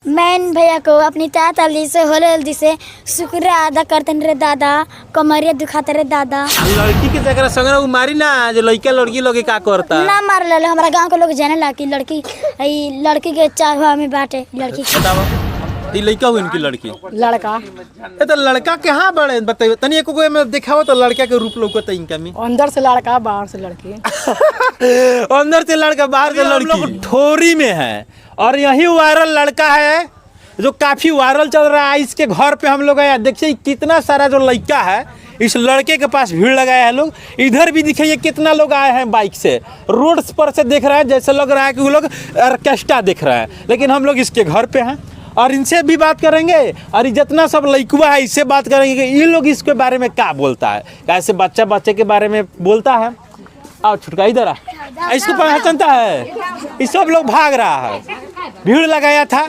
मैं भैया को अपनी ताली से होले से शुक्र अदा करते रे दादा, कमरिया दुखाते रे दादा। लड़की के जगह संग उ मारी ना जो लड़का लड़की लोग का करता ना मार ले हमारा गांव के लोग जाने ला कि लड़की के चाहवा में बाटे लड़की बताओ ई लड़का हुई इनकी लड़की लड़का तो लड़का कहाँ बड़े बताइए तनी एको में दिखाओ तो लड़का के रूप लौकत इनका में अंदर से लड़का बाहर से लड़की अंदर से लड़का बाहर से लड़की ठोरी में है और यही वायरल लड़का है जो काफी वायरल चल रहा है। इसके घर पे हम लोग आए, देखिए कितना सारा जो लड़का है इस लड़के के पास भीड़ लगाए हैं लोग। इधर भी दिखाइए कितना लोग आए हैं बाइक से, रोड पर से देख रहे हैं जैसे लग रहा है कि वो लोग ऑर्केस्ट्रा देख रहे हैं, लेकिन हम लोग इसके घर पे हैं और इनसे भी बात करेंगे और जितना सब लड़कुआ है इससे बात करेंगे कि ये लोग इसके बारे में क्या बोलता है, कैसे बच्चे के बारे में बोलता है। आओ छुटका इधर आ, इसको पहचानता है, इस सब लोग भाग रहा है, भीड़ लगाया था